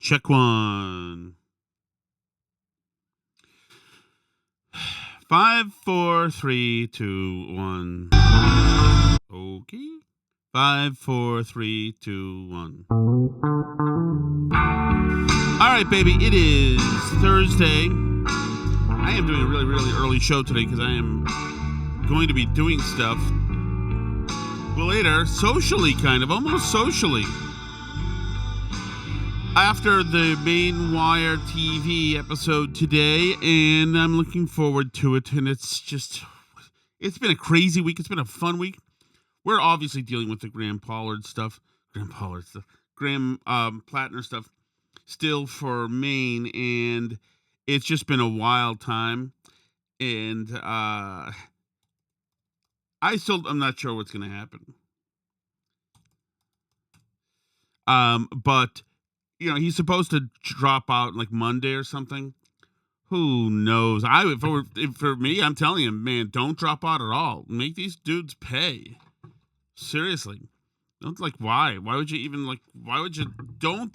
Check one. 5, 4, 3, 2, 1. Okay. 5, 4, 3, 2, 1. All right, baby. It is Thursday. I am doing a really, really early show today because I am going to be doing stuff later, socially, kind of, almost socially. After the Main Wire TV episode today, and I'm looking forward to it. And it's been a crazy week. It's been a fun week. We're obviously dealing with the Graham Plattner stuff still for Maine, and it's just been a wild time. And I'm not sure what's going to happen. But he's supposed to drop out like Monday or something. Who knows? For me, I'm telling him, man, don't drop out at all. Make these dudes pay. Seriously. Don't why? Why would you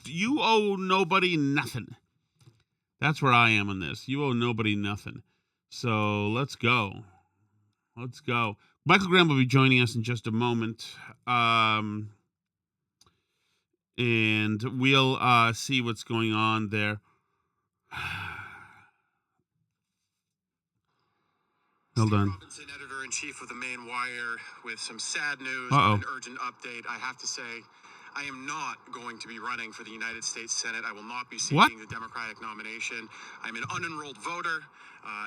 you owe nobody nothing. That's where I am on this. You owe nobody nothing. So let's go. Michael Graham will be joining us in just a moment. And we'll see what's going on there. Hold on. Robinson, editor-in-chief of the Main Wire, with some sad news, Uh-oh. an urgent update. I have to say, I am not going to be running for the United States Senate. I will not be seeking the Democratic nomination. I'm an unenrolled voter,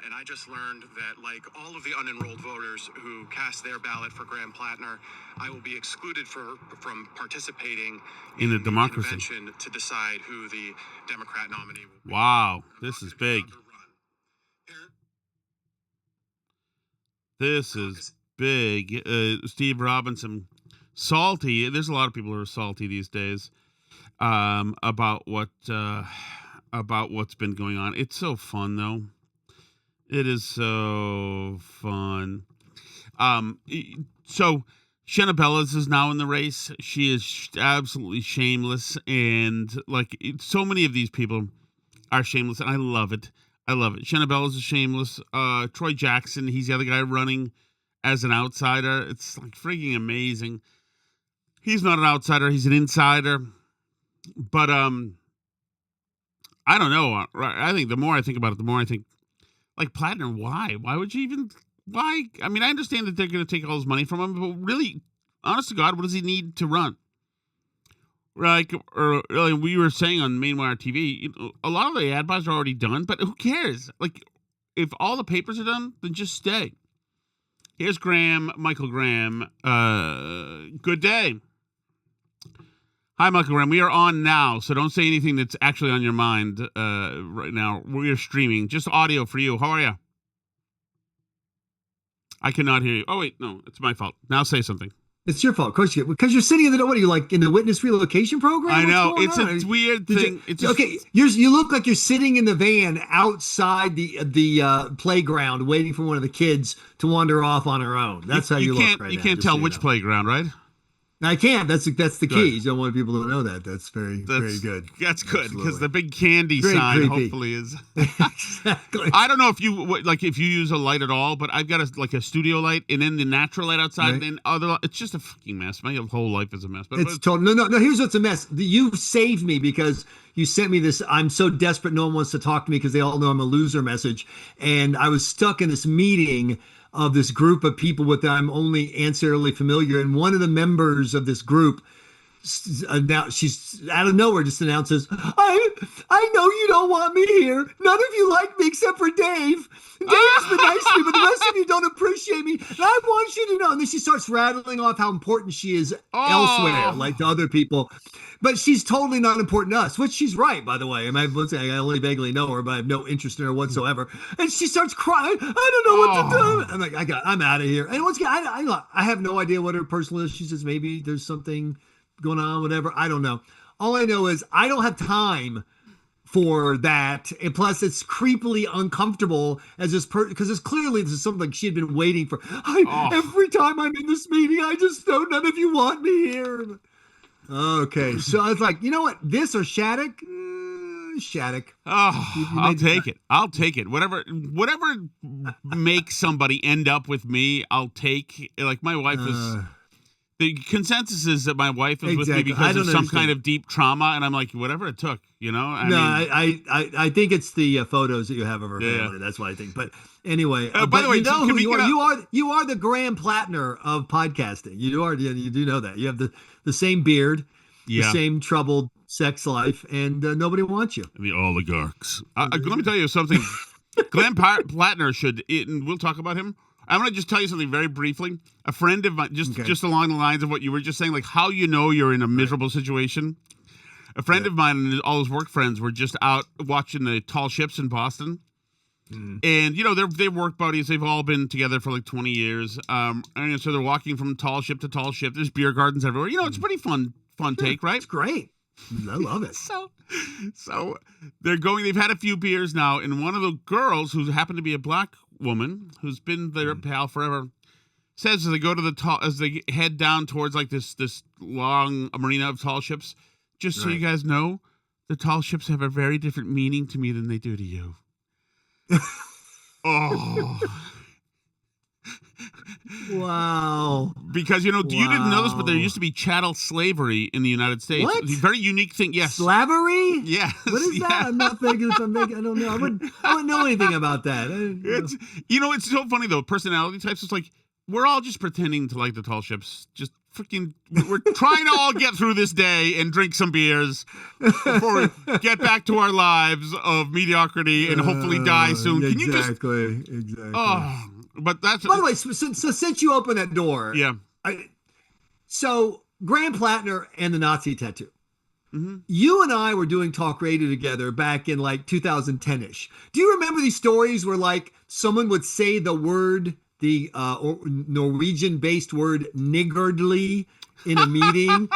and I just learned that, like all of the unenrolled voters who cast their ballot for Graham Plattner, I will be excluded from participating in the democracy convention to decide who the Democrat nominee will be. Wow, this is big. This is big. Steve Robinson, salty. There's a lot of people who are salty these days about what's been going on. It's so fun, though. It is so fun. So Shanna Bellas is now in the race. She is absolutely shameless, and so many of these people are shameless, and I love it. Shanna Bellas is shameless. Troy Jackson, he's the other guy running as an outsider. It's freaking amazing. He's not an outsider, he's an insider. But I don't know. I think the more I think about it, the more I think, Plattner, why? Why would you even? Why? I mean, I understand that they're going to take all his money from him, but really, honest to God, what does he need to run? We were saying on Mainwire TV, a lot of the ad buys are already done, but who cares? If all the papers are done, then just stay. Here's Michael Graham. Good day. Hi, Michael Graham. We are on now, so don't say anything that's actually on your mind right now. We are streaming. Just audio for you. How are you? I cannot hear you. Oh, wait. No, it's my fault. Now say something. It's your fault, of course. Because you're sitting in the. What are you in the witness relocation program? I know it's a weird thing. You look like you're sitting in the van outside the playground, waiting for one of the kids to wander off on her own. That's how you look right now. You can't tell which playground, right? I can't. That's the key. You don't want people to know that. That's very good. That's good because the big candy sign creepy. Hopefully is exactly. I don't know if you use a light at all, but I've got a studio light and then the natural light outside, right. And then other. It's just a fucking mess. My whole life is a mess. But it's total. No. Here's what's a mess. You saved me because you sent me this. I'm so desperate. No one wants to talk to me because they all know I'm a loser message, and I was stuck in this meeting of this group of people with I'm only ancillarily familiar. And one of the members of this group, now she's out of nowhere just announces, I know you don't want me here. None of you like me except for Dave. Dave's been nice to me, but the rest of you don't appreciate me. And I want you to know. And then she starts rattling off how important she is elsewhere, like to other people. But she's totally not important to us, which she's right, by the way. I only vaguely know her, but I have no interest in her whatsoever. And she starts crying. I don't know what to do. I'm like, I'm out of here. And once again, I have no idea what her personal issue is. Maybe there's something going on, whatever. I don't know. All I know is I don't have time for that. And plus, it's creepily uncomfortable as this because it's clearly this is something she had been waiting for. Every time I'm in this meeting, I just know none of you want me here. Okay, so I was like, you know what? This or Shattuck? Shattuck. Oh, I'll take it. I'll take it. Whatever makes somebody end up with me, I'll take. Like my wife is. The consensus is that my wife is with me because of some kind of deep trauma, and I'm like, whatever it took, you know. I think it's the photos that you have of her family. That's what I think. But anyway, by the way, you know who you are. You are the Graham Plattner of podcasting. You are. You do know that. You have the same beard, the same troubled sex life, and nobody wants you. The oligarchs. Let me tell you something. Graham Plattner should. And we'll talk about him. I want to just tell you something very briefly. A friend of mine, just along the lines of what you were just saying, like how you know you're in a miserable situation. A friend of mine and all his work friends were just out watching the tall ships in Boston. And, you know, they're work buddies. They've all been together for like 20 years. And so they're walking from tall ship to tall ship. There's beer gardens everywhere. You know, it's a pretty fun take, right? It's great. I love it. So they're going, they've had a few beers now. And one of the girls, who happened to be a black woman who's been their pal forever, says as they go to as they head down towards like this long marina of tall ships, just so you guys know, the tall ships have a very different meaning to me than they do to you. Oh. Wow. Because, you know, you didn't know this, but there used to be chattel slavery in the United States. What? It's a very unique thing. Yes. Slavery? Yeah. What is that? I'm not thinking. I don't know. I wouldn't know anything about that. It's so funny, though. Personality types, it's like, we're all just pretending to like the tall ships. Just freaking, we're trying to all get through this day and drink some beers before we get back to our lives of mediocrity and hopefully die soon. Can you just... Exactly. Oh, but that's... By the way, so since you opened that door... Yeah. So, Graham Plattner and the Nazi tattoo. You and I were doing talk radio together back in like 2010-ish. Do you remember these stories where like someone would say the word... the Norwegian-based word niggardly in a meeting,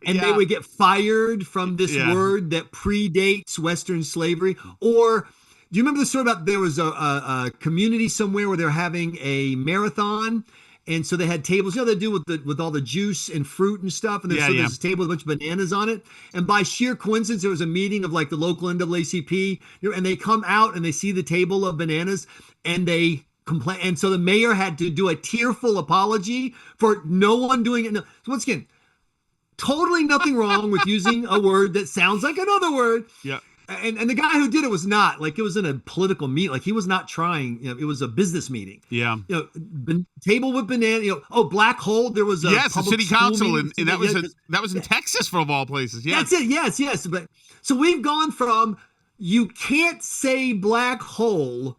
and they would get fired from this word that predates Western slavery? Or do you remember the story about there was a community somewhere where they're having a marathon, and so they had tables, you know, they do with all the juice and fruit and stuff, and there's a table with a bunch of bananas on it, and by sheer coincidence, there was a meeting of like the local NAACP, and they come out and they see the table of bananas, and they complain, and so the mayor had to do a tearful apology for no one doing it. So once again, totally nothing wrong with using a word that sounds like another word. Yeah. And the guy who did it was not like, it was in a political meet, like he was not trying. You know, it was a business meeting. Yeah. You know, table with banana. You know, black hole. There was a the city council, and that was in Texas, of all places. Yeah. That's it. Yes. But so we've gone from you can't say black hole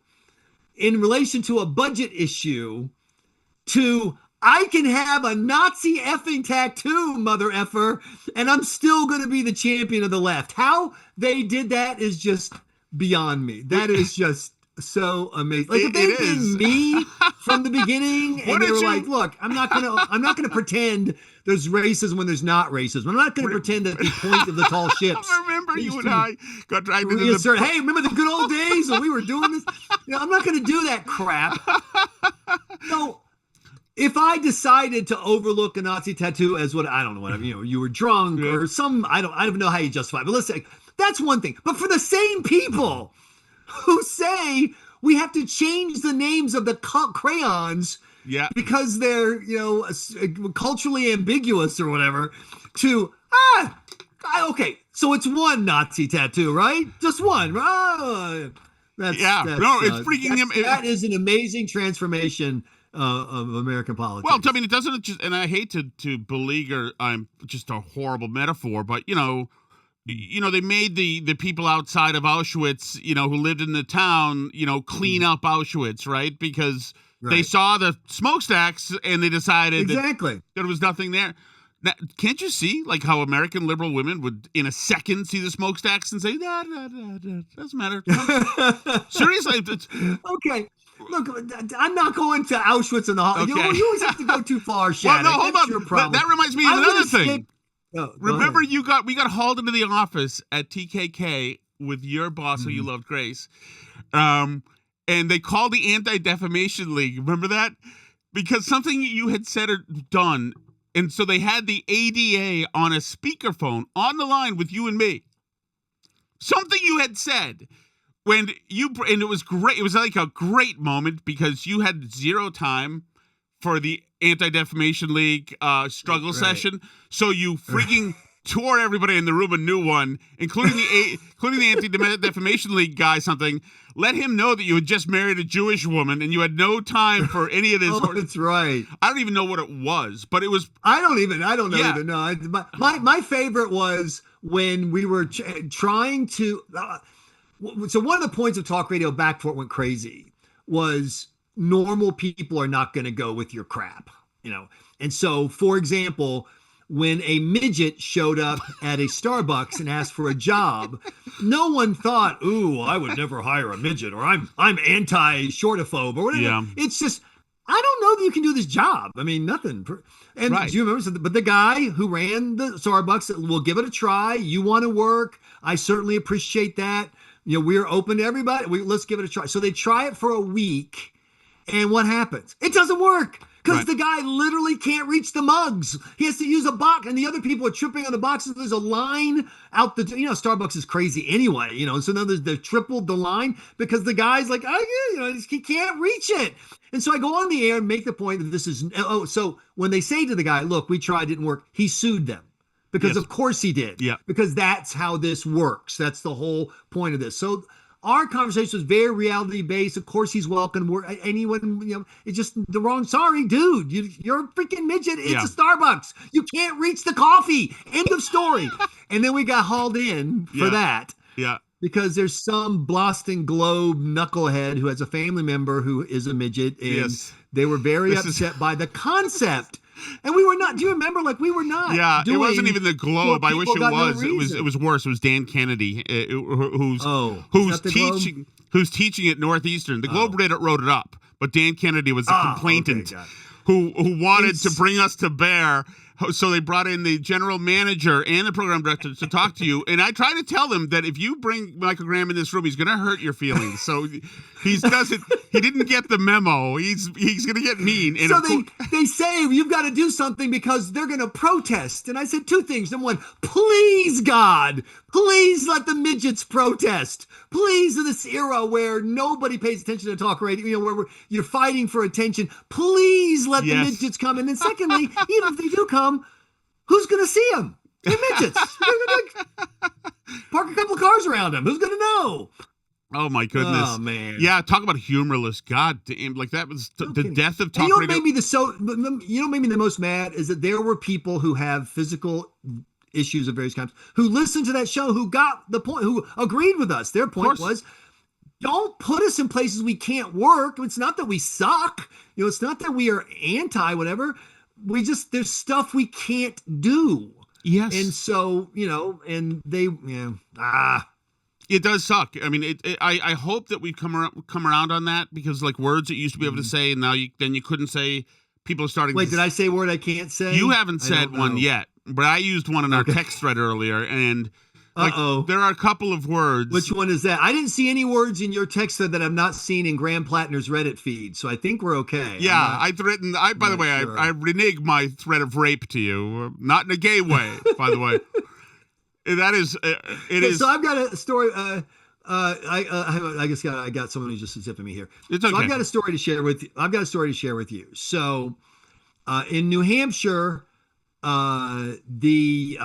in relation to a budget issue to I can have a Nazi effing tattoo, mother effer, and I'm still going to be the champion of the left. How they did that is just beyond me. That is just so amazing. Like if they'd been me from the beginning, and they were like, "Look, I'm not gonna pretend there's racism when there's not racism. I'm not gonna pretend that the point of the tall ships." I remember you and I got dragged into the... Hey, remember the good old days when we were doing this? You know, I'm not gonna do that crap. So, if I decided to overlook a Nazi tattoo as what I don't know, whatever, you know, you were drunk or some, I don't know how you justify it, but let's say that's one thing. But for the same people who say we have to change the names of the crayons because they're, you know, culturally ambiguous or whatever, to okay, so it's one Nazi tattoo, right? Just one. That's it's freaking him. That is an amazing transformation of American politics. Well, I mean, it doesn't just, and I hate to beleaguer, just a horrible metaphor, but you know, they made the people outside of Auschwitz, you know, who lived in the town, you know, clean up Auschwitz, right? Because they saw the smokestacks and they decided that there was nothing there. Now, can't you see like how American liberal women would in a second see the smokestacks and say, doesn't matter. Seriously. Okay. Look, I'm not going to Auschwitz in the holiday. Okay. You always have to go too far, Shannon. Well, no, hold That's on. Your problem. That reminds me of another thing. Remember, ahead. we got hauled into the office at TKK with your boss, who you loved, Grace, and they called the Anti-Defamation League. Remember that? Because something you had said or done, and so they had the ADA on a speakerphone on the line with you and me. something you had said when and it was great. It was like a great moment because you had zero time for the Anti-Defamation League struggle session. So you freaking tore everybody in the room a new one, including the Anti-Defamation League guy something. Let him know that you had just married a Jewish woman and you had no time for any of this. Oh, that's right. I don't even know what it was, but it was. I don't know either. No, my favorite was when we were trying to. So one of the points of talk radio back before it went crazy was normal people are not going to go with your crap, And so, for example, when a midget showed up at a Starbucks and asked for a job, no one thought, "Ooh, I would never hire a midget," or "I'm anti-shortophobe," or whatever. Yeah. It's just, I don't know that you can do this job. I mean, nothing. And do you remember? But the guy who ran the Starbucks said, "We'll give it a try. You want to work? I certainly appreciate that. We're open to everybody. Let's give it a try." So they try it for a week, and what happens? It doesn't work. Because the guy literally can't reach the mugs. He has to use a box, and the other people are tripping on the boxes. There's a line out the, Starbucks is crazy anyway, so now they've tripled the line because the guy's like, he can't reach it. And so I go on the air and make the point that this is, so when they say to the guy, "Look, we tried, it didn't work," he sued them. Because of course he did. Yeah. Because that's how this works. That's the whole point of this. So our conversation was very reality based. Of course, he's welcome. Anyone, it's just the wrong. Sorry, dude, you're a freaking midget. It's a Starbucks. You can't reach the coffee. End of story. And then we got hauled in for that. Yeah. Because there's some Boston Globe knucklehead who has a family member who is a midget, and they were very upset by the concept. And we were not. Do you remember? We were not. Yeah, it wasn't even the Globe. I wish it was. It was worse. It was Dan Kennedy, who's teaching at Northeastern. The Globe wrote it up, but Dan Kennedy was the complainant who wanted to bring us to bear. So they brought in the general manager and the program director to talk to you. And I try to tell them that if you bring Michael Graham in this room, he's going to hurt your feelings. So he didn't get the memo. He's going to get mean. And so they say you've got to do something because they're going to protest. And I said two things. Number one, please, God, please let the midgets protest. Please, in this era where nobody pays attention to talk radio, where you're fighting for attention, please let the midgets come. And then secondly, even if they do come, who's going to see them? They're midgets. Park a couple of cars around them. Who's going to know? Oh, my goodness. Oh, man. Yeah, talk about humorless. God damn. That was the death of talk radio. Made me the most mad is that there were people who have physical issues of various kinds who listened to that show, who got the point, who agreed with us. Their point was, don't put us in places we can't work. It's not that we suck. It's not that we are anti whatever. There's stuff we can't do. Yes. And so, and they, It does suck. I mean, I hope that we've come around on that because words that you used to be able to say and now you couldn't say. People are starting. Wait, did I say a word I can't say? You haven't said one yet, but I used one in our text thread earlier, and there are a couple of words. Which one is that? I didn't see any words in your text thread that I've not seen in Graham Plattner's Reddit feed, so I think we're okay. Yeah, I reneged my threat of rape to you, not in a gay way, by the way. That is, it is. So I've got a story. I guess I got someone who's just zipping me here. It's okay. So I've got a story to share with you. So, in New Hampshire, the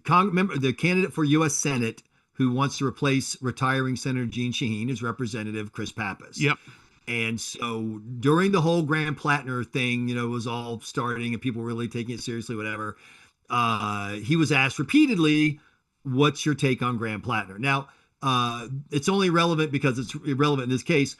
candidate for U.S. Senate who wants to replace retiring Senator Jeanne Shaheen is Representative Chris Pappas. Yep. And so during the whole Graham Plattner thing, was all starting and people were really taking it seriously, whatever. He was asked repeatedly, what's your take on Graham Plattner? Now, it's only relevant because it's irrelevant in this case.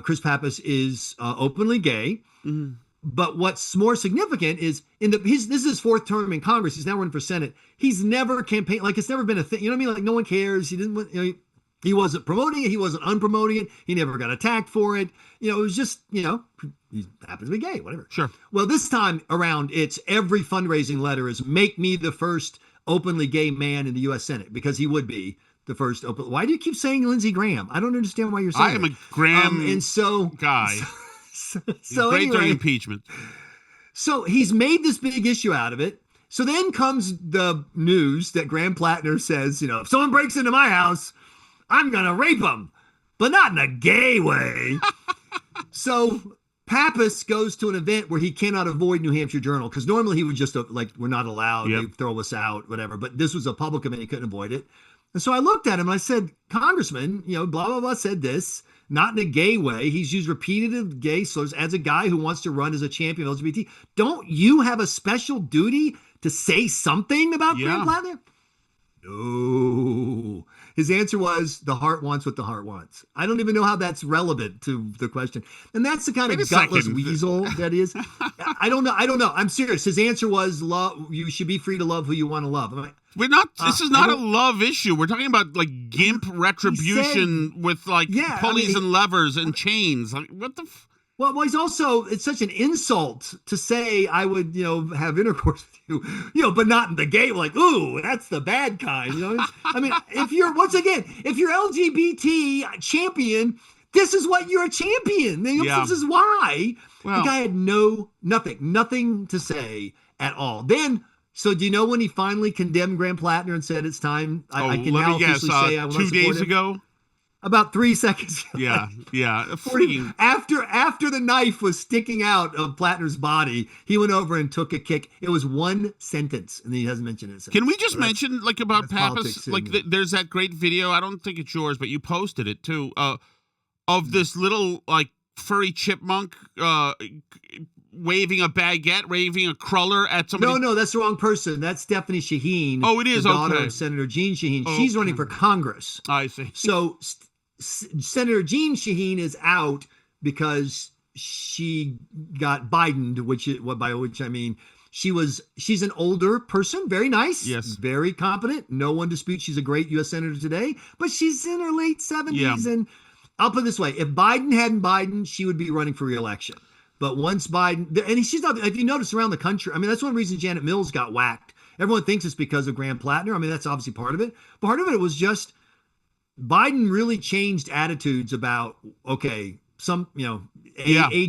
Chris Pappas is openly gay. Mm-hmm. But what's more significant is this is his fourth term in Congress. He's now running for Senate. He's never campaigned. It's never been a thing. You know what I mean? No one cares. He didn't. He wasn't promoting it. He wasn't unpromoting it. He never got attacked for it. It was just, he happens to be gay, whatever. Sure. Well, this time around, it's every fundraising letter is make me the first openly gay man in the U.S. Senate, because he would be the first open. Why do you keep saying Lindsey Graham? I don't understand why you're saying I am a Graham guy. So great anyway, during impeachment. So he's made this big issue out of it. So then comes the news that Graham Plattner says, if someone breaks into my house, I'm going to rape them, but not in a gay way. So Pappas goes to an event where he cannot avoid New Hampshire Journal, because normally he would just we're not allowed, they throw us out, whatever. But this was a public event, he couldn't avoid it. And so I looked at him and I said, Congressman, blah, blah, blah said this, not in a gay way. He's used repeated gay slurs as a guy who wants to run as a champion of LGBT. Don't you have a special duty to say something about Graham Plattner? No. His answer was, the heart wants what the heart wants. I don't even know how that's relevant to the question. And that's the kind of gutless weasel that is. I don't know. I'm serious. His answer was, love. You should be free to love who you want to love. We're not. This is not a love issue. We're talking about GIMP retribution with pulleys and levers and chains. Like, what the? Well, he's also, it's such an insult to say I would, have intercourse with you, but not in the gay, like, ooh, that's the bad kind. I mean, if you're LGBT champion, this is what you're a champion. This is why. Well, the guy had nothing to say at all. Then, so do you know when he finally condemned Graham Plattner and said it's time? I can now officially say I will 2 days ago. About 3 seconds ago. Yeah. After the knife was sticking out of Plattner's body, he went over and took a kick. It was one sentence, and he hasn't mentioned it since. Can we just mention, about Pappas? There's that great video. I don't think it's yours, but you posted it too. Of this little furry chipmunk waving a baguette, waving a cruller at somebody. No, that's the wrong person. That's Stephanie Shaheen. Oh, it is. The daughter of Senator Jean Shaheen. She's running for Congress. I see. So Senator Jean Shaheen is out because she got Bidened, by which I mean she's an older person, very nice, very competent. No one disputes she's a great U.S. senator today, but she's in her late 70s. And I'll put it this way: if Biden hadn't Biden, she would be running for re-election. But once Biden, and she's not, if you notice around the country, I mean, that's one reason Janet Mills got whacked. Everyone thinks it's because of Graham Plattner. I mean, that's obviously part of it. Part of it was just Biden really changed attitudes about, age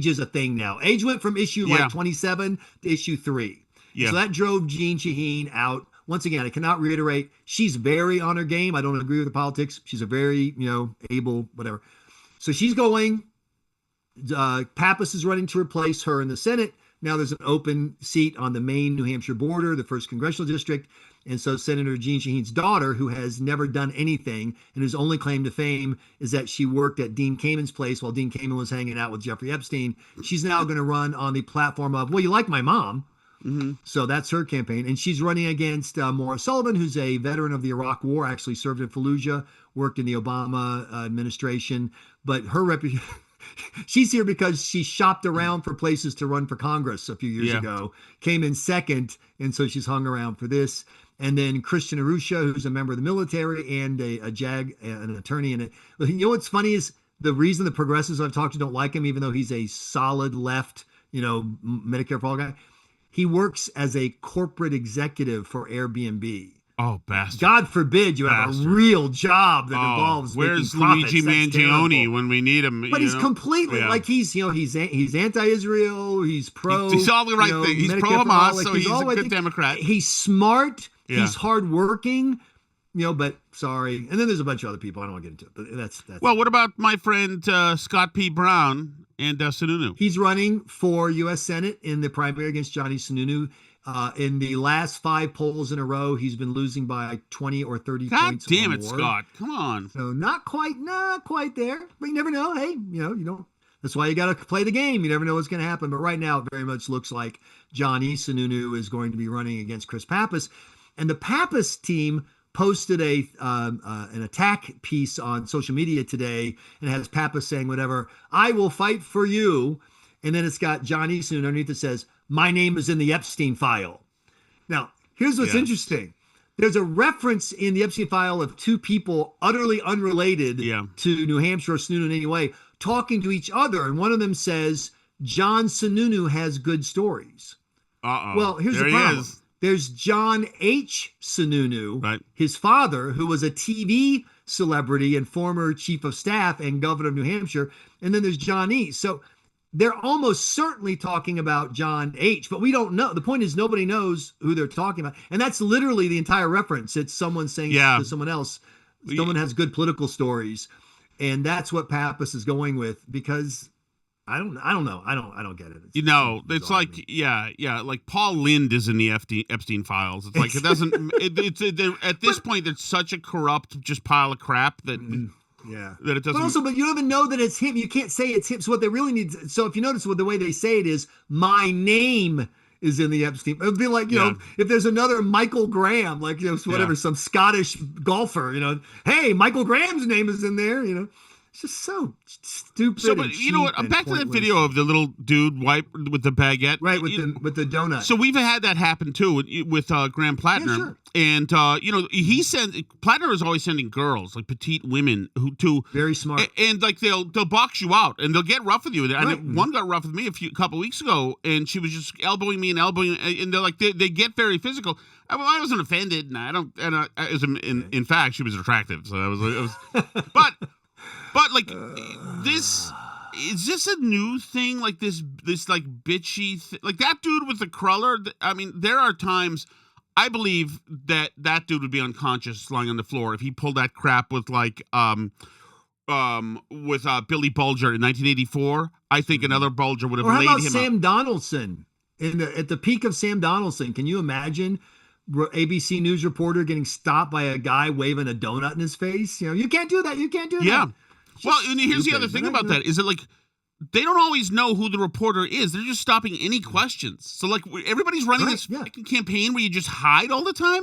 is a thing now. Age went from issue 27 to issue 3. Yeah. So that drove Jean Shaheen out. Once again, I cannot reiterate, she's very on her game. I don't agree with the politics. She's a very, able, whatever. So she's going. Pappas is running to replace her in the Senate. Now there's an open seat on the Maine, New Hampshire border, the 1st congressional district. And so Senator Jean Shaheen's daughter, who has never done anything and whose only claim to fame is that she worked at Dean Kamen's place while Dean Kamen was hanging out with Jeffrey Epstein, she's now going to run on the platform of, well, you like my mom. Mm-hmm. So that's her campaign. And she's running against Maura Sullivan, who's a veteran of the Iraq War, actually served in Fallujah, worked in the Obama administration. But her reputation... She's here because she shopped around for places to run for Congress a few years ago, came in second, and so she's hung around for this. And then Christian Arusha, who's a member of the military and an attorney in it. You know what's funny is the reason the progressives I've talked to don't like him, even though he's a solid left, Medicare for all guy, he works as a corporate executive for Airbnb. Oh, bastard. God forbid you have a real job that involves where's making profits. Luigi Mangione when we need him? But he's completely he's anti-Israel. He's pro. He's all the right thing. He's pro-Hamas, so he's a good Democrat. He's smart. Yeah. He's hardworking. But sorry. And then there's a bunch of other people. I don't want to get into it. But that's. Well, what about my friend Scott P. Brown and Sununu? He's running for U.S. Senate in the primary against Johnny Sununu. In the last 5 polls in a row, he's been losing by 20 or 30 points. God damn it, Scott. Come on. So not quite there. But you never know. Hey, you don't. That's why you got to play the game. You never know what's going to happen. But right now, it very much looks like Johnny Sununu is going to be running against Chris Pappas. And the Pappas team posted an attack piece on social media today, and it has Pappas saying whatever, I will fight for you. And then it's got Johnny Sununu underneath that says, my name is in the Epstein file. Now, here's what's interesting. There's a reference in the Epstein file of 2 people utterly unrelated to New Hampshire or Sununu in any way, talking to each other. And one of them says, John Sununu has good stories. Well, here's the problem. There's John H. Sununu, right, his father, who was a TV celebrity and former chief of staff and governor of New Hampshire. And then there's John E. So they're almost certainly talking about John H., but we don't know. The point is nobody knows who they're talking about. And that's literally the entire reference. It's someone saying to someone else, someone has good political stories. And that's what Pappas is going with, because I don't know. I don't get it. It's like, like Paul Lind is in the Epstein files. It's like, it doesn't, at this point, it's such a corrupt, just pile of crap that, that it doesn't. But you don't even know that it's him. You can't say it's him. So what they really need, so if you notice the way they say it is, my name is in the Epstein. It would be like, if there's another Michael Graham, like, some Scottish golfer, hey, Michael Graham's name is in there, It's just so stupid. So, but you know what? Back to that video of the little dude with the baguette, right? With the donut. So we've had that happen too with Graham Plattner, sure. And Plattner is always sending girls, like petite women, very smart, and like they'll box you out and they'll get rough with you. And one got rough with me a couple weeks ago, and she was just elbowing me, and they're like they get very physical. I wasn't offended, and I don't. And in fact, she was attractive, so I was But like this is this a new thing? Like this like bitchy like that dude with the cruller. I mein, there are times I believe that dude would be unconscious lying on the floor if he pulled that crap with like with Billy Bulger in 1984. I think another Bulger would have laid him. Or how about Sam Donaldson at the peak of Sam Donaldson? Can you imagine? ABC News reporter getting stopped by a guy waving a donut in his face? You can't do that. You can't do that. Yeah. Well, and here's the other thing about that is that, like, they don't always know who the reporter is. They're just stopping any questions. So, like, everybody's running this campaign where you just hide all the time.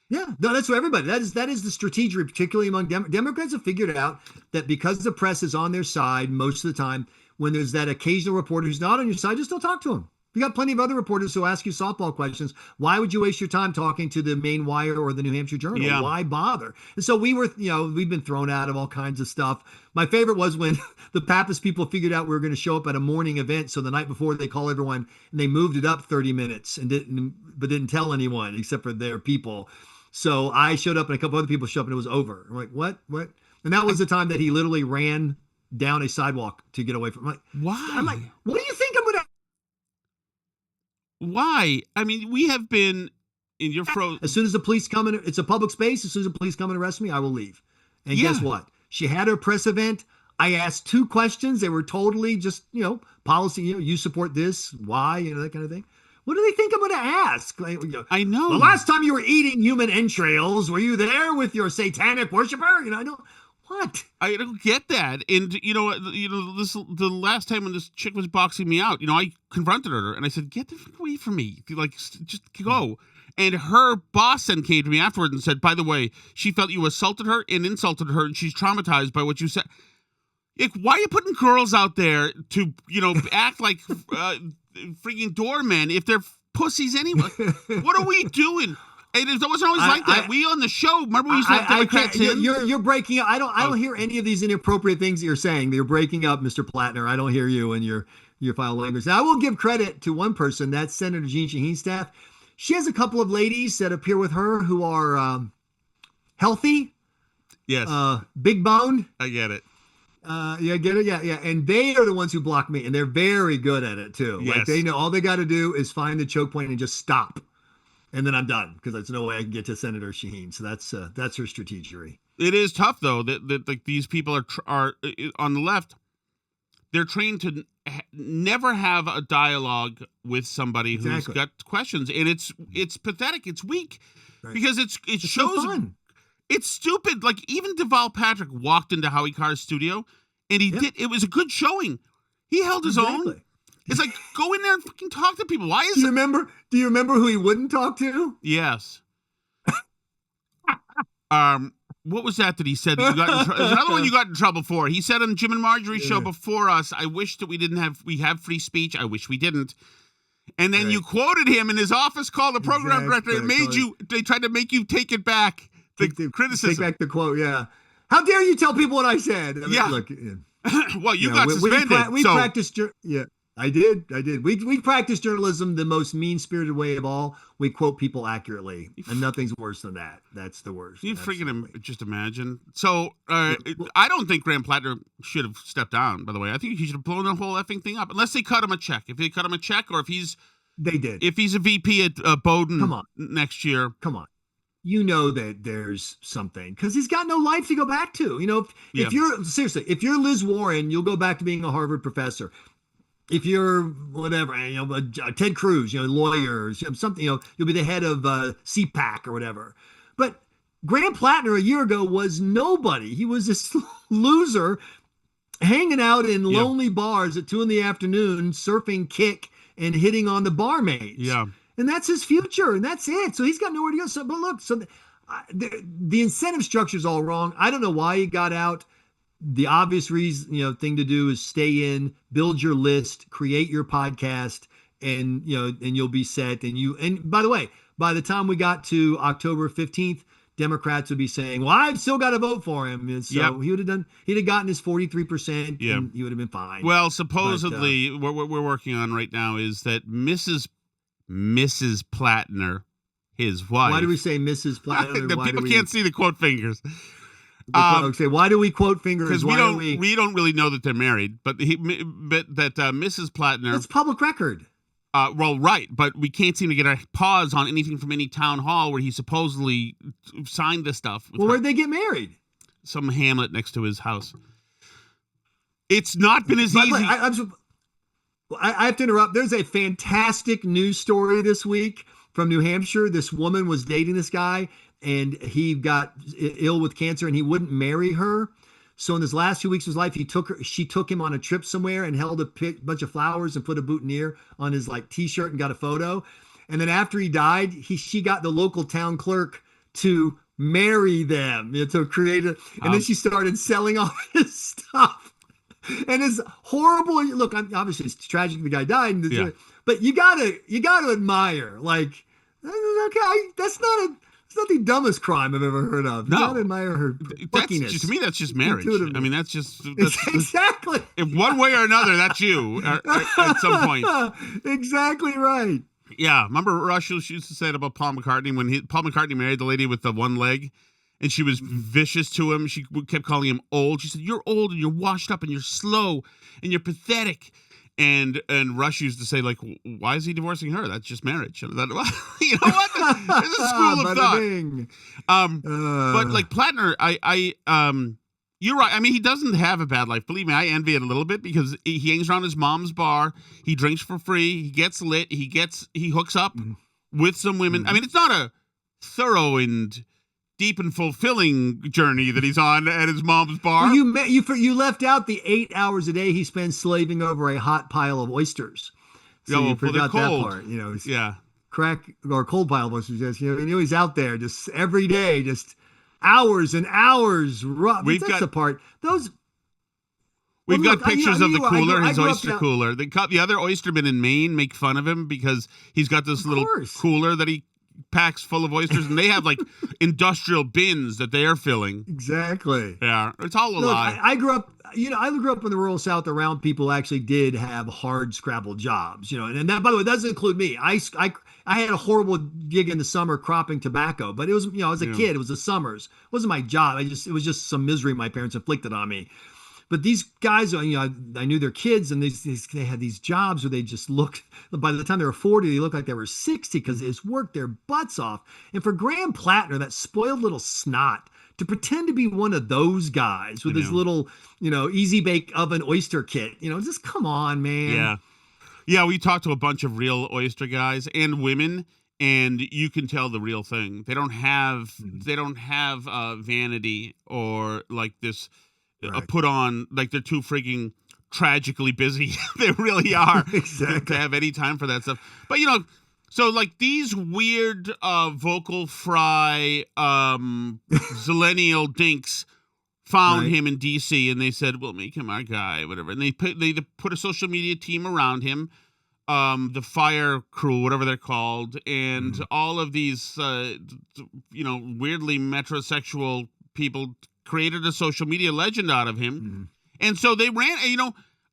Yeah, no, that's for everybody. That is the strategy, particularly among Democrats have figured out that because the press is on their side most of the time, when there's that occasional reporter who's not on your side, just don't talk to him. You got plenty of other reporters who ask you softball questions. Why would you waste your time talking to the Maine Wire or the New Hampshire Journal? Yeah. Why bother? And so we've been thrown out of all kinds of stuff. My favorite was when the Pappas people figured out we were going to show up at a morning event. So the night before they call everyone, and they moved it up 30 minutes but didn't tell anyone except for their people. So I showed up and a couple other people showed up and it was over. I'm like, what? And that was the time that he literally ran down a sidewalk to get away from. Why? I'm like, what do you think I'm going to? Why? I mean, we have been in your As soon as the police come in, it's a public space. As soon as the police come and arrest me, I will leave. And guess what? She had her press event. I asked 2 questions. They were totally just, policy. You support this. Why? that kind of thing. What do they think I'm going to ask? I know. The last time you were eating human entrails, were you there with your satanic worshiper? I don't. What? I don't get that. And the last time when this chick was boxing me out, I confronted her and I said, "Get the fuck away from me! Like, just go." And her boss then came to me afterwards and said, "By the way, she felt you assaulted her and insulted her, and she's traumatized by what you said." Like, why are you putting girls out there to act like freaking doormen if they're pussies anyway? What are we doing? It wasn't always like that. We on the show, remember we used to have Democrats in? You're breaking up. I don't hear any of these inappropriate things that you're saying. You're breaking up, Mr. Plattner. I don't hear you and your foul language. Now, I will give credit to one person. That's Senator Jean Shaheen's staff. She has a couple of ladies that appear with her who are healthy. Yes. Big boned. I get it. Get it? Yeah. And they are the ones who block me, and they're very good at it too. Yes. Like they know all they got to do is find the choke point and just stop. And then I'm done because there's no way I can get to Senator Shaheen. So that's her strategy. It is tough though that like these people are on the left. They're trained to never have a dialogue with somebody who's got questions, and it's pathetic. It's weak because it shows. So fun. It's stupid. Like even Deval Patrick walked into Howie Carr's studio, and he did. It was a good showing. He held his own. It's like, go in there and fucking talk to people. Why is Do you remember who he wouldn't talk to? Yes. What was that he said that you got in trouble? There's another one you got in trouble for. He said on Jim and Marjorie's show before us, I wish that we have free speech. I wish we didn't. And then you quoted him in his office call the program director. They tried to make you take it back. The criticism. Take back the quote, yeah. How dare you tell people what I said? I mean, look. Well, you got suspended. We practiced. Yeah. I did. We practice journalism the most mean-spirited way of all. We quote people accurately, and nothing's worse than that. That's the worst. You Absolutely. freaking just imagine. So I don't think Graham Plattner should have stepped down. By the way, I think he should have blown the whole effing thing up. Unless they cut him a check. If they cut him a check, or if he's They did. if he's a VP at Bowdoin Come on. next year. Come on. You know that there's something because he's got no life to go back to. You know, if you're Liz Warren, you'll go back to being a Harvard professor. If you're whatever, Ted Cruz, lawyers, something, you'll be the head of CPAC or whatever. But Graham Plattner a year ago was nobody. He was this loser hanging out in lonely bars at 2 p.m, surfing kick and hitting on the barmaids. Yeah. And that's his future, and that's it. So he's got nowhere to go. So, but look, the incentive structure is all wrong. I don't know why he got out. The obvious reason, thing to do is stay in, build your list, create your podcast, and you'll be set. And by the way, by the time we got to October 15th, Democrats would be saying, "Well, I've still got to vote for him." And so he'd have gotten his 43%. Yeah. And he would have been fine. Well, supposedly, what we're working on right now is that Mrs. Plattner, his wife. Why do we say Mrs. Plattner? People can't see the quote fingers. Okay, why do we quote fingers? Because we don't really know that they're married, but Mrs. Plattner. That's public record. Well, right, but we can't seem to get a pause on anything from any town hall where he supposedly signed this stuff. Well, where'd they get married? Some hamlet next to his house. It's not been as easy. I have to interrupt. There's a fantastic news story this week from New Hampshire. This woman was dating this guy, and he got ill with cancer, and he wouldn't marry her. So in his last 2 weeks of his life, she took him on a trip somewhere and held a bunch of flowers and put a boutonniere on his T-shirt and got a photo. And then after he died, she got the local town clerk to marry them, to create and then she started selling all his stuff. And it's horrible. Look, obviously it's tragic the guy died, but you gotta admire. Okay, that's not the dumbest crime I've ever heard of. You gotta admire her fuckiness. To me, that's just marriage. I mean, that's exactly. If one way or another, that's you at some point. Exactly right. Yeah, remember Rush used to say it about Paul McCartney when Paul McCartney married the lady with the one leg. And she was vicious to him. She kept calling him old. She said, "You're old and you're washed up and you're slow and you're pathetic." And Rush used to say, "Why is he divorcing her? That's just marriage." And you know what? There's a school of thought. But Plattner, you're right. I mean, he doesn't have a bad life. Believe me, I envy it a little bit because he hangs around his mom's bar. He drinks for free. He gets lit. He hooks up with some women. I mean, it's not a thorough and deep and fulfilling journey that he's on at his mom's bar. Well, you left out the 8 hours a day he spends slaving over a hot pile of oysters. So you forgot that part. Crack or cold pile of oysters. He's out there just every day, just hours and hours. We've got pictures of the cooler, his oyster cooler. The other oystermen in Maine make fun of him because he's got this little cooler that he packs full of oysters, and they have industrial bins that they are filling. Exactly. Yeah, it's all a lie. I grew up in the rural South around people who actually did have hard Scrabble jobs. And that, by the way, doesn't include me. I had a horrible gig in the summer cropping tobacco, but it was I was a kid. It was the summers. It wasn't my job. It was just some misery my parents inflicted on me. But these guys, I knew their kids, and they had these jobs where they just looked, by the time they were 40, they looked like they were 60 because they just worked their butts off. And for Graham Plattner, that spoiled little snot, to pretend to be one of those guys with his little, easy bake oven oyster kit, just come on, man. Yeah. Yeah, we talked to a bunch of real oyster guys and women, and you can tell the real thing. They don't have vanity or this. Put on they're too freaking tragically busy. They really are to have any time for that stuff. But so these weird vocal fry zillennial dinks found him in DC, and they said, "We'll make him our guy," whatever. And they put a social media team around him, the fire crew, whatever they're called, and all of these weirdly metrosexual people created a social media legend out of him. And so they ran,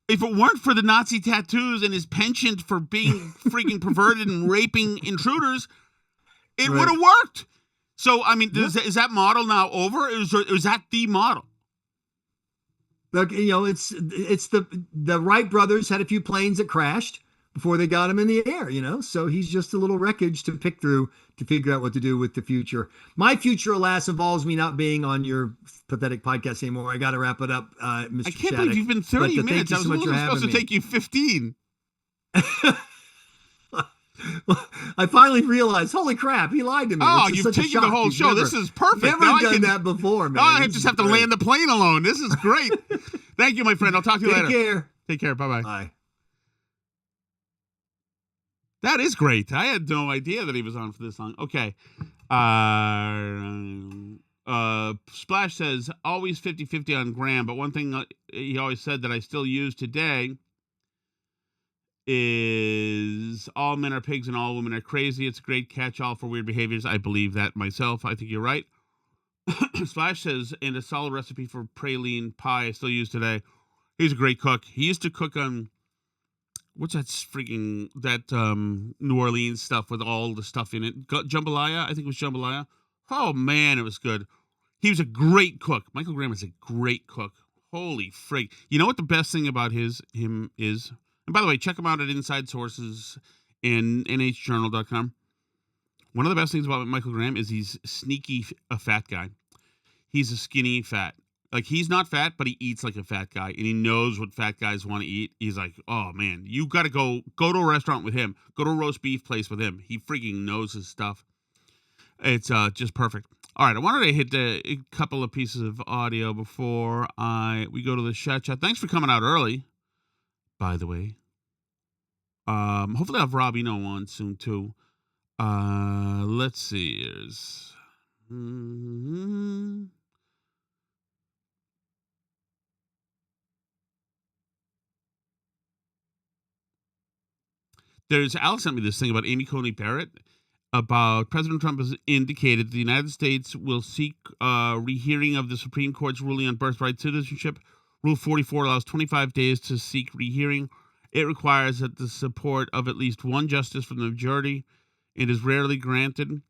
If it weren't for the Nazi tattoos and his penchant for being freaking perverted and raping intruders, it would have worked. So, I mean, is that model now over? Is that the model? Look, it's the Wright brothers had a few planes that crashed before they got him in the air, so he's just a little wreckage to pick through to figure out what to do with the future. My future, alas, involves me not being on your pathetic podcast anymore. I got to wrap it up, Mr. I can't Shattuck. believe you've been 30 minutes. Thank you so much for supposed to take you 15. I finally realized, holy crap, he lied to me. Oh, you've taken the whole show. This is perfect. Never done that before, man. I just have to land the plane alone. This is great. Thank you, my friend. I'll talk to you later. Take care. Take care. Bye-bye. Bye. That is great. I had no idea that he was on for this long. Okay. Splash says, always 50-50 on Graham, but one thing he always said that I still use today is all men are pigs and all women are crazy. It's a great catch-all for weird behaviors. I believe that myself. I think you're right. Splash says, and a solid recipe for praline pie I still use today. He's a great cook. He used to cook on... What's that New Orleans stuff with all the stuff in it? Jambalaya? I think it was jambalaya. Oh, man, it was good. He was a great cook. Michael Graham is a great cook. Holy frig. You know what the best thing about him is? And by the way, check him out at Inside Sources and nhjournal.com. One of the best things about Michael Graham is he's sneaky a fat guy. He's a skinny fat. Like, he's not fat, but he eats like a fat guy, and he knows what fat guys want to eat. He's like, oh, man, you got to go to a restaurant with him. Go to a roast beef place with him. He freaking knows his stuff. It's just perfect. All right, I wanted to hit a couple of pieces of audio before we go to the chat. Thanks for coming out early, by the way. Hopefully I'll have Rob Eno on soon, too. Let's see. Alex sent me this thing about Amy Coney Barrett, about President Trump has indicated the United States will seek rehearing of the Supreme Court's ruling on birthright citizenship. Rule 44 allows 25 days to seek rehearing. It requires that the support of at least one justice from the majority. It is rarely granted,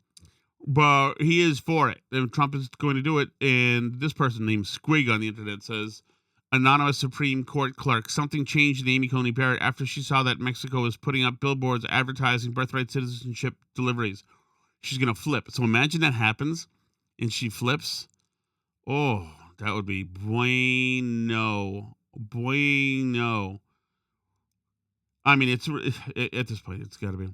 but he is for it. And Trump is going to do it. And this person named Squig on the internet says, anonymous Supreme Court clerk, something changed in Amy Coney Barrett after she saw that Mexico was putting up billboards advertising birthright citizenship deliveries. She's going to flip. So imagine that happens and she flips. Oh, that would be bueno. Bueno. I mean, it's at this point, it's got to be.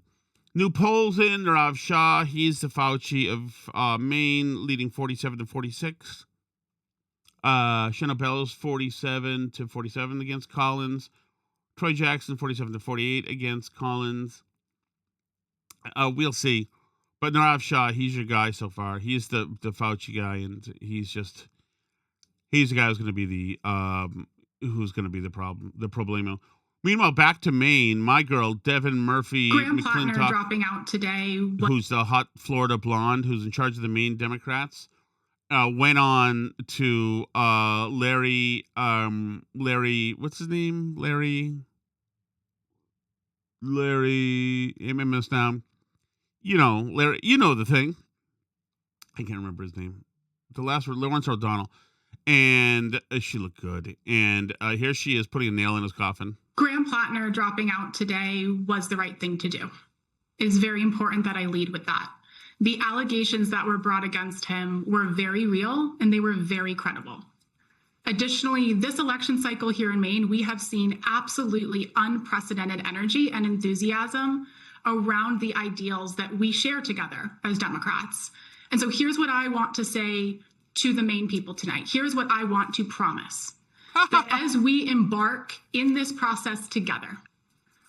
New polls in, Nirav Shah. He's the Fauci of Maine, leading 47-46. Shanna Bellows 47-47 against Collins. Troy Jackson 47-48 against Collins. We'll see. But Nirav Shah, he's your guy so far. He's the Fauci guy, and he's the guy who's going to be the problemo. Meanwhile, back to Maine, my girl Devin Murphy McClintock dropping out today, who's the hot Florida blonde who's in charge of the Maine Democrats. Went on to Larry, what's his name? Larry, MMS now. Larry, the thing. I can't remember his name. The last word, Lawrence O'Donnell. And she looked good. And here she is putting a nail in his coffin. Graham Plattner dropping out today was the right thing to do. It's very important that I lead with that. The allegations that were brought against him were very real and they were very credible. Additionally, this election cycle here in Maine, we have seen absolutely unprecedented energy and enthusiasm around the ideals that we share together as Democrats. And so here's what I want to say to the Maine people tonight. Here's what I want to promise. That as we embark in this process together,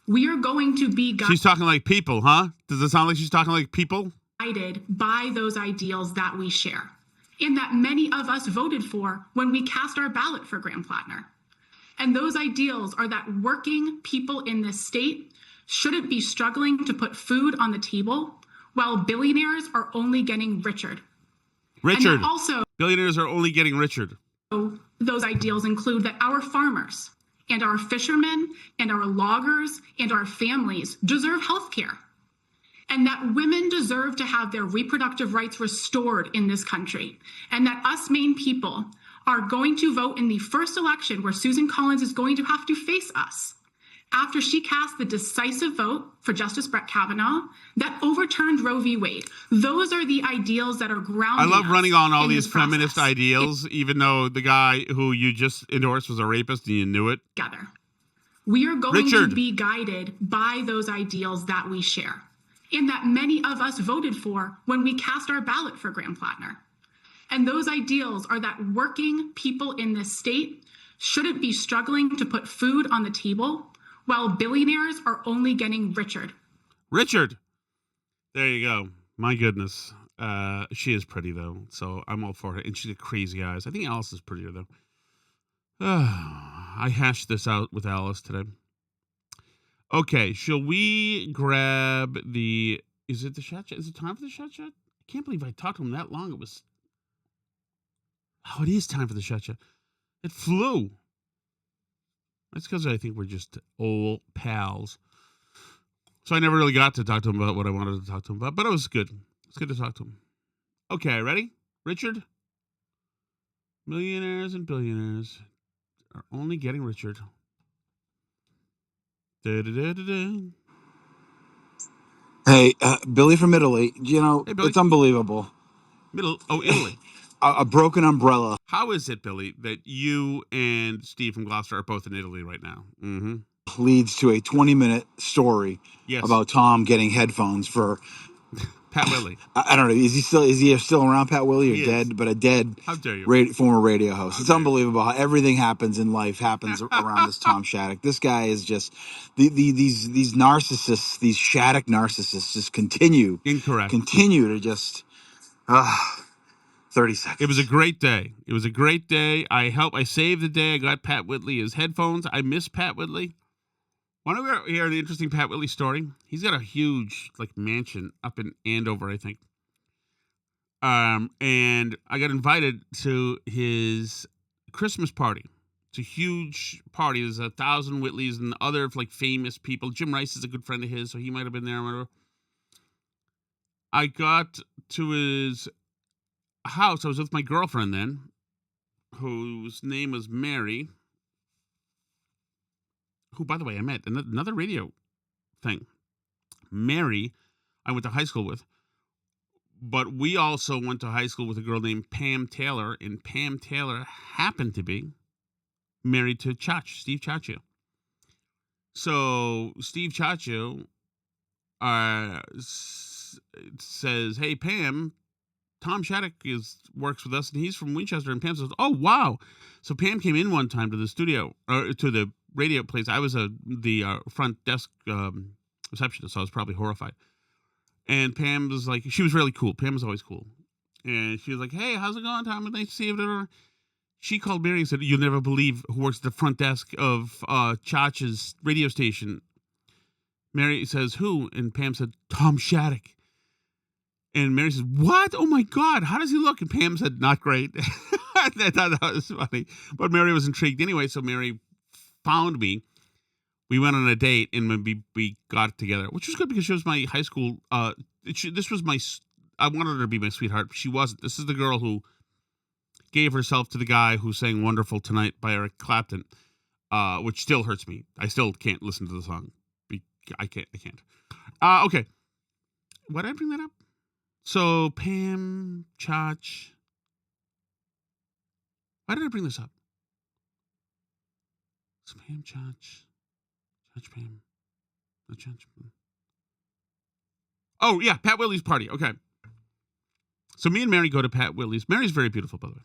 we are going to be She's talking like people, huh? Does it sound like she's talking like people? Guided by those ideals that we share and that many of us voted for when we cast our ballot for Graham Plattner. And those ideals are that working people in this state shouldn't be struggling to put food on the table while billionaires are only getting richer. Richard. And also, billionaires are only getting richer. those ideals include that our farmers and our fishermen and our loggers and our families deserve health care, and that women deserve to have their reproductive rights restored in this country, and that us Maine people are going to vote in the first election where Susan Collins is going to have to face us after she cast the decisive vote for Justice Brett Kavanaugh that overturned Roe v. Wade. Those are the ideals that are grounded. I love running on all these feminist ideals, even though the guy who you just endorsed was a rapist and you knew it. Together, we are going to be guided by those ideals that we share and that many of us voted for when we cast our ballot for Graham Plattner. And those ideals are that working people in this state shouldn't be struggling to put food on the table while billionaires are only getting richer. Richard. There you go. My goodness. She is pretty, though, so I'm all for her. And she's got crazy eyes. I think Alice is prettier, though. I hashed this out with Alice today. Okay, shall we grab the... Is it the shot chat? Is it time for the shot chat? I can't believe I talked to him that long. It was... Oh, it is time for the shot chat. It flew. That's because I think we're just old pals. So I never really got to talk to him about what I wanted to talk to him about, but it was good. It's good to talk to him. Okay, ready? Richard? Millionaires and billionaires are only getting Richard. Da-da-da-da-da. Hey, Billy from Italy. You know, Hey, Billy. it's unbelievable. Italy. A broken umbrella How is it, Billy, that you and Steve from Gloucester are both in Italy right now? Mm-hmm. leads to a 20-minute story about Tom getting headphones for Pat Willey. I don't know. Is he still around, Pat Willey, or dead? But a dead How dare you? Former radio host. It's unbelievable how everything happens in life happens around this Tom Shattuck. This guy is just these narcissists, these Shattuck narcissists, just continue to just 30 seconds. It was a great day. I saved the day. I got Pat Whitley his headphones. I miss Pat Whitley. Want to hear the interesting Pat Whitley story? He's got a huge mansion up in Andover, I think. And I got invited to his Christmas party. It's a huge party. There's 1,000 Whitleys and other famous people. Jim Rice is a good friend of his, so he might have been there or whatever. I got to his house. I was with my girlfriend then, whose name was Mary, who, by the way, I met another radio thing. Mary, I went to high school with, but we also went to high school with a girl named Pam Taylor, and Pam Taylor happened to be married to Steve Ciaccio. So Steve Ciaccio says, "Hey, Pam, Tom Shattuck works with us, and he's from Winchester." And Pam says, "Oh, wow." So Pam came in one time to the studio, or to the radio place. I was the front desk receptionist, so I was probably horrified. And Pam was she was really cool. Pam was always cool. And she was like, "Hey, how's it going, Tom? Nice to see you." She called Mary and said, "You'll never believe who works at the front desk of Chacha's radio station." Mary says, "Who?" And Pam said, "Tom Shattuck." And Mary says, "What? Oh my God, how does he look?" And Pam said, "Not great." I thought that was funny. But Mary was intrigued anyway, so Mary found me. We went on a date, and we got together, which was good because she was my high school. I wanted her to be my sweetheart, but she wasn't. This is the girl who gave herself to the guy who sang "Wonderful Tonight" by Eric Clapton, which still hurts me. I still can't listen to the song. I can't. Okay. Why did I bring that up? So, Pam, Chach. Why did I bring this up? So, Pam, Chach, Pam. No, Chach. Oh, yeah, Pat Willey's party. Okay. So, me and Mary go to Pat Willey's. Mary's very beautiful, by the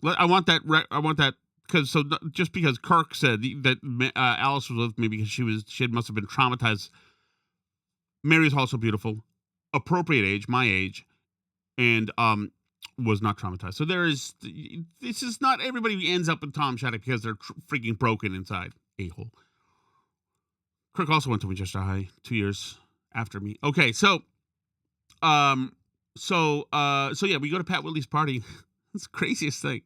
way. I want that just because Kirk said that Alice was with me because she must have been traumatized. Mary's also beautiful, appropriate age, my age, and was not traumatized. So this is not everybody ends up with Tom Shattuck because they're freaking broken inside. A-hole. Kirk also went to Winchester High 2 years after me. Okay, so yeah, we go to Pat Willey's party. It's the craziest thing.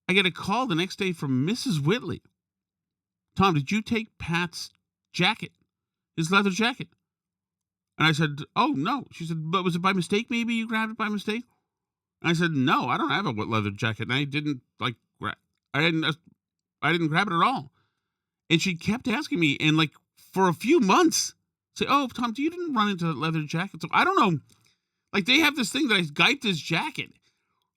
I get a call the next day from Mrs. Whitley. Tom, did you take Pat's jacket, his leather jacket? And I said, oh, no. She said, but was it by mistake? Maybe you grabbed it by mistake? And I said, no, I don't have a leather jacket. And I didn't, like, I didn't grab it at all. And she kept asking me, and, like, for a few months, say, oh, Tom, you didn't run into the leather jacket. So I don't know. Like, they have this thing that I giped his jacket.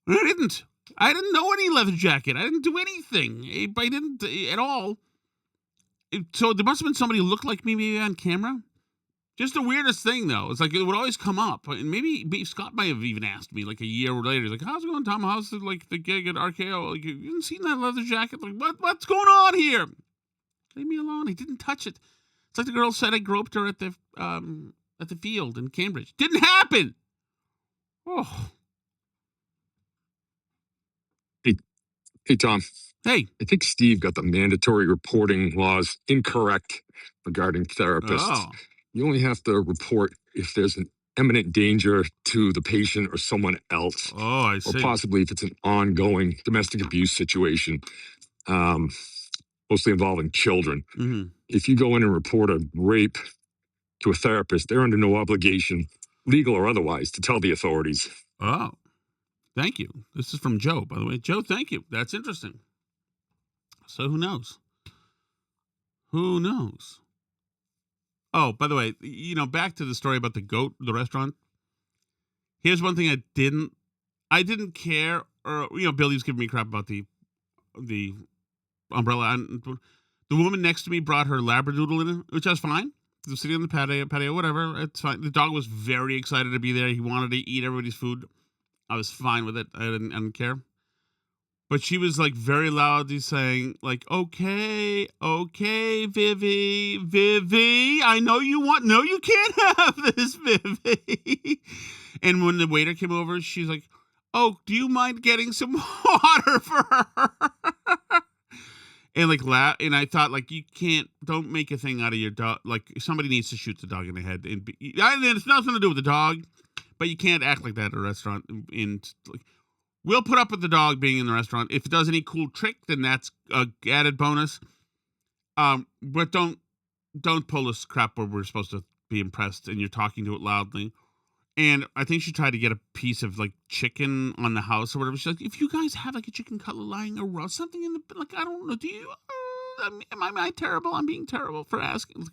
And I didn't. I didn't know any leather jacket. I didn't do anything. I didn't at all. So there must have been somebody who looked like me maybe on camera. Just the weirdest thing, though. It's like it would always come up. And maybe Scott might have even asked me like a year later. He's like, how's it going, Tom? How's like the gig at RKO? Like, you haven't seen that leather jacket? Like, what's going on here? Leave me alone. I didn't touch it. It's like the girl said I groped her at the field in Cambridge. Didn't happen. Oh. Hey, Tom. Hey. I think Steve got the mandatory reporting laws incorrect regarding therapists. Oh. You only have to report if there's an imminent danger to the patient or someone else. Oh, I see. Or possibly if it's an ongoing domestic abuse situation, mostly involving children. Mm-hmm. If you go in and report a rape to a therapist, they're under no obligation, legal or otherwise, to tell the authorities. Oh, thank you. This is from Joe, by the way. Joe, thank you. That's interesting. So who knows? Who knows? Oh, by the way, back to the story about the goat, the restaurant. Here's one thing I didn't care, or, Billy was giving me crap about the umbrella. The woman next to me brought her Labradoodle in it, which I was fine. He was sitting on the patio, whatever. It's fine. The dog was very excited to be there. He wanted to eat everybody's food. I was fine with it. I didn't care. But she was like very loudly saying, like, okay, Vivi, I know you no, you can't have this, Vivi. And when the waiter came over, she's like, oh, do you mind getting some water for her? And and I thought, like, don't make a thing out of your dog. Like, somebody needs to shoot the dog in the head. And it's nothing to do with the dog, but you can't act like that at a restaurant. We'll put up with the dog being in the restaurant. If it does any cool trick, then that's a added bonus. But don't pull this crap where we're supposed to be impressed and you're talking to it loudly. And I think she tried to get a piece of like chicken on the house or whatever. She's like, if you guys have like a chicken cutlet lying around, something in the, like, I don't know, do you, am I terrible? I'm being terrible for asking.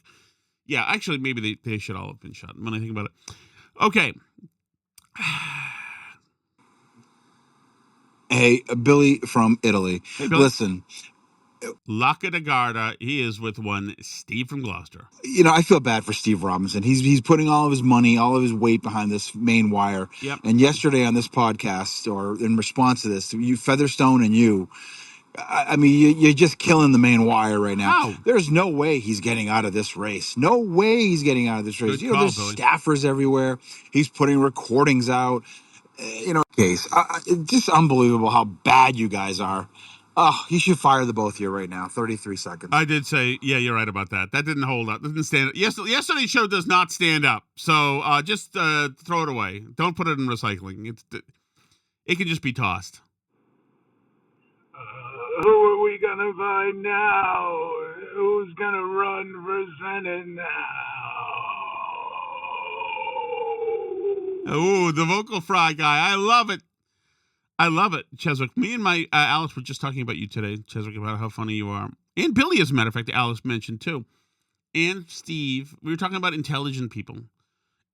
Yeah, actually, maybe they should all have been shot when I think about it. Okay. Hey, Billy from Italy. Hey, Billy. Listen. Lacca da Garda, he is with one Steve from Gloucester. I feel bad for Steve Robinson. He's putting all of his money, all of his weight behind this main wire. Yep. And yesterday on this podcast, or in response to this, you, Featherstone and you, I mean, you're just killing the main wire right now. How? There's no way he's getting out of this race. No way he's getting out of this race. Good call, there's Billy. Staffers everywhere. He's putting recordings out. Case. It's just unbelievable how bad you guys are. Oh, you should fire the both of you right now. 33 seconds. I did say, yeah, you're right about that. That didn't hold up. That didn't stand up. Yesterday's show does not stand up. So just throw it away. Don't put it in recycling. It can just be tossed. Who are we going to find now? Who's going to run for Senate now? Oh, the vocal fry guy. I love it. I love it, Cheswick. Me and my Alice were just talking about you today, Cheswick, about how funny you are. And Billy, as a matter of fact, Alice mentioned too. And Steve, we were talking about intelligent people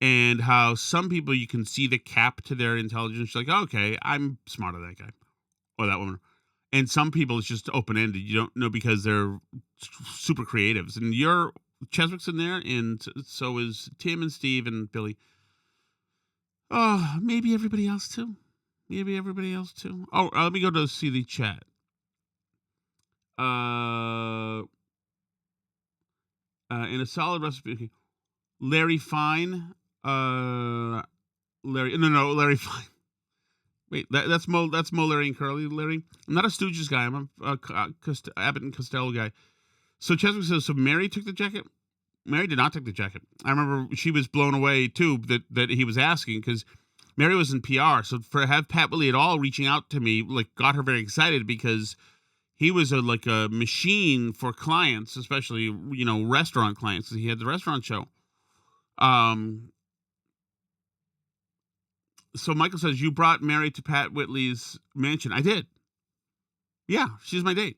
and how some people you can see the cap to their intelligence. You're like, okay, I'm smarter than that guy or that woman. And some people it's just open-ended. You don't know because they're super creatives. And Cheswick's in there, and so is Tim and Steve and Billy. Oh, maybe everybody else too. Oh, let me go to see the chat. In a solid recipe, Larry Fine. Larry Fine. Wait, that's Mo Larry and Curly Larry. I'm not a Stooges guy. I'm a Abbott and Costello guy. So Cheswick says, so Mary took the jacket? Mary did not take the jacket. I remember she was blown away too that he was asking because Mary was in PR. So have Pat Willie at all reaching out to me, like, got her very excited because he was like a machine for clients, especially, restaurant clients. He had the restaurant show. So Michael says, you brought Mary to Pat Whitley's mansion. I did. Yeah, she's my date.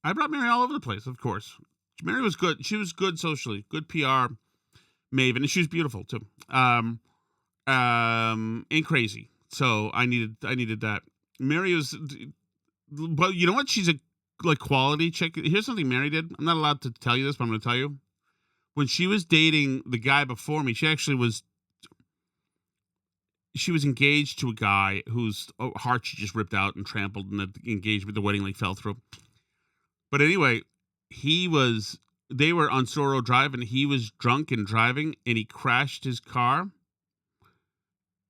I brought Mary all over the place, of course. Mary was good. She was good socially, good PR maven, and she was beautiful too. And crazy. So I needed that. Mary was, but you know what? She's a quality chick. Here's something Mary did. I'm not allowed to tell you this, but I'm going to tell you. When she was dating the guy before me, she was engaged to a guy whose heart she just ripped out and trampled, and the engagement, the wedding fell through. But anyway, they were on Sorrow Drive, and he was drunk and driving, and he crashed his car.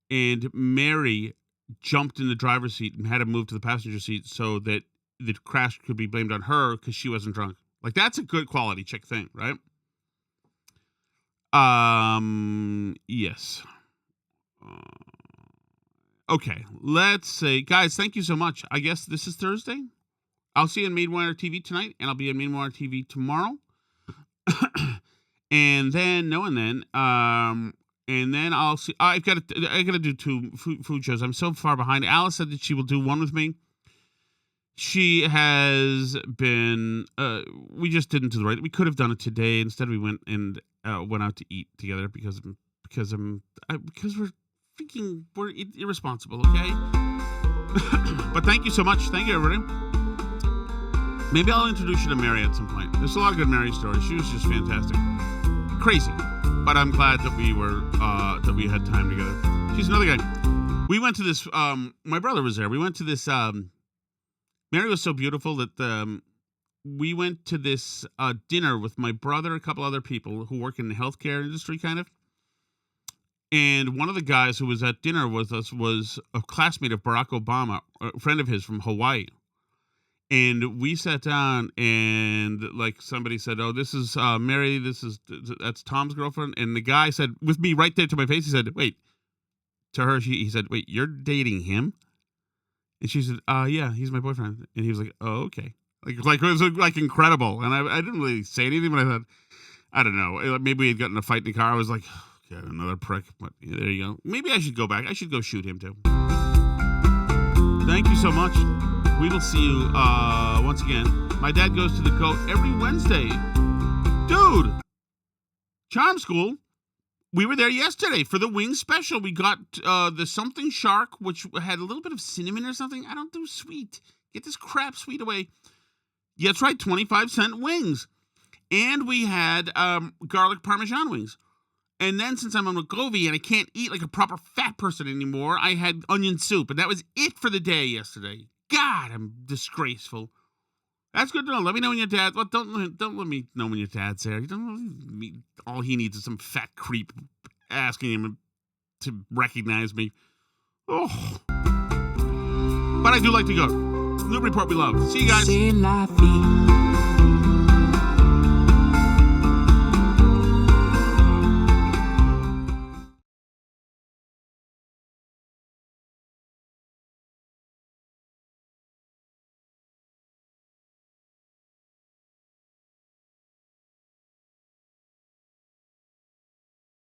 And Mary jumped in the driver's seat and had him move to the passenger seat so that the crash could be blamed on her because she wasn't drunk. That's a good quality chick thing, right? Yes. Okay, let's say, guys, thank you so much. I guess this is Thursday. I'll see you on Mainwire TV tonight, and I'll be on Mainwire TV tomorrow. and then I'll see. I got to do 2 food shows. I'm so far behind. Alice said that she will do one with me. She has been. We just didn't do the right. We could have done it today. Instead, we went out to eat together because we're irresponsible. Okay. But thank you so much. Thank you, everybody. Maybe I'll introduce you to Mary at some point. There's a lot of good Mary stories. She was just fantastic. Crazy. But I'm glad that we had time together. She's another guy. We went to this, my brother was there. We went to this, Mary was so beautiful that, we went to this, dinner with my brother, a couple other people who work in the healthcare industry, kind of. And one of the guys who was at dinner with us was a classmate of Barack Obama, a friend of his from Hawaii. And we sat down, and somebody said, "Oh, this is Mary. That's Tom's girlfriend." And the guy said, with me right there to my face, he said, "Wait." To her, he said, "Wait, you're dating him?" And she said, "Yeah, he's my boyfriend." And he was like, "Oh, okay." It was incredible. And I didn't really say anything, but I thought, I don't know, maybe we had gotten in a fight in the car. I was like, oh, God, another prick. But yeah, there you go. Maybe I should go back. I should go shoot him too. Thank you so much. We will see you once again. My dad goes to the goat every Wednesday. Dude, Charm School. We were there yesterday for the wing special. We got the something shark, which had a little bit of cinnamon or something. I don't do sweet. Get this crap sweet away. Yeah, that's right, 25-cent wings. And we had garlic Parmesan wings. And then since I'm on Wegovy and I can't eat like a proper fat person anymore, I had onion soup. And that was it for the day yesterday. God, I'm disgraceful. That's good to know. Let me know when your dad. Well, don't let me know when your dad's there. All he needs is some fat creep asking him to recognize me. Oh, but I do like to go. Newburyport, we love. See you guys. C'est la vie.